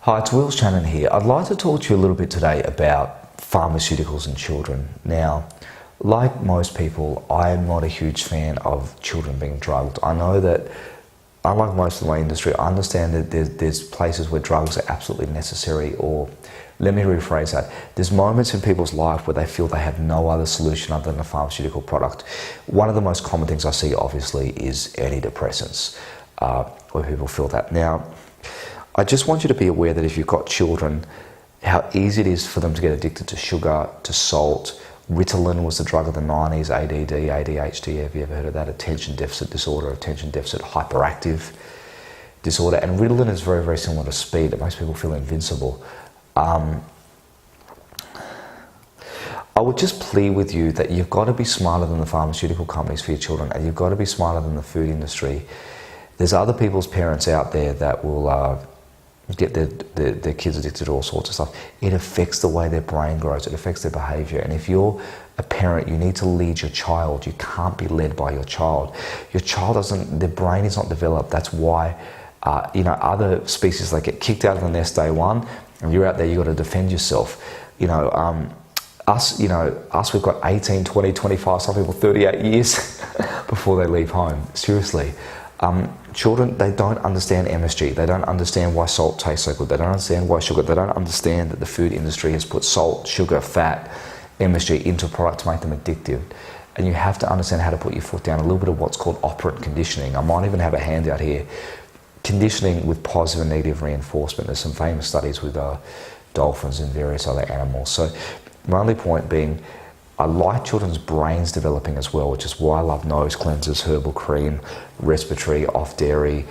Hi, it's Will Shannon here. I'd like to talk to you a little bit today about pharmaceuticals and children. Now, like most people, I am not a huge fan of children being drugged. I know that, unlike most of my industry, I understand that there's places where drugs are absolutely necessary, or let me rephrase that. There's moments in people's life where they feel they have no other solution other than a pharmaceutical product. One of the most common things I see, obviously, is antidepressants, where people feel that. Now, I just want you to be aware that if you've got children, how easy it is for them to get addicted to sugar, to salt. Ritalin was the drug of the 90s, ADD, ADHD, have you ever heard of that? Attention deficit disorder, attention deficit hyperactive disorder. And Ritalin is very, very similar to speed. It makes people feel invincible. I would just plead with you that you've got to be smarter than the pharmaceutical companies for your children, and you've got to be smarter than the food industry. There's other people's parents out there that will get their kids addicted to all sorts of stuff. It affects the way their brain grows. It affects their behaviour. And if you're a parent, you need to lead your child. You can't be led by your child. Your child doesn't, their brain is not developed. That's why, other species, they get kicked out of the nest day one, and you're out there, you've got to defend yourself. Us, we've got 18, 20, 25, some people 38 years before they leave home. Seriously. Children, they don't understand MSG. They don't understand why salt tastes so good. They don't understand why sugar. They don't understand that the food industry has put salt, sugar, fat, MSG into a product to make them addictive. And you have to understand how to put your foot down. A little bit of what's called operant conditioning. I might even have a handout here. Conditioning with positive and negative reinforcement. There's some famous studies with dolphins and various other animals. So my only point being, I like children's brains developing as well, which is why I love nose cleansers, herbal cream, respiratory, off dairy.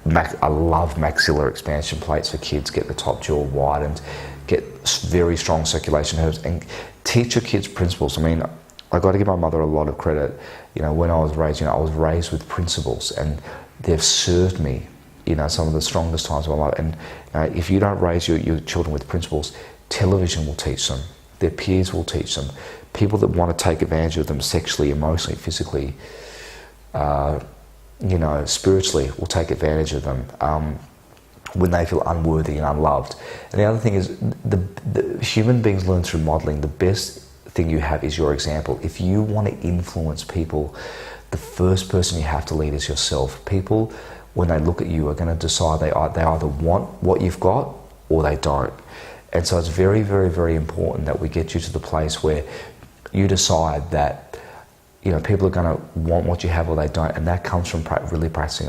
I love maxillar expansion plates for kids, get the top jaw widened, get very strong circulation herbs, and teach your kids principles. I mean, I got to give my mother a lot of credit. When I was raised, I was raised with principles, and they've served me, some of the strongest times of my life. And if you don't raise your children with principles, television will teach them. Their peers will teach them. People that want to take advantage of them sexually, emotionally, physically, spiritually, will take advantage of them when they feel unworthy and unloved. And the other thing is, the human beings learn through modeling. The best thing you have is your example. If you want to influence people, the first person you have to lead is yourself. People, when they look at you, are going to decide they either want what you've got or they don't. And so it's very, very, very important that we get you to the place where you decide that, people are going to want what you have or they don't, and that comes from really practicing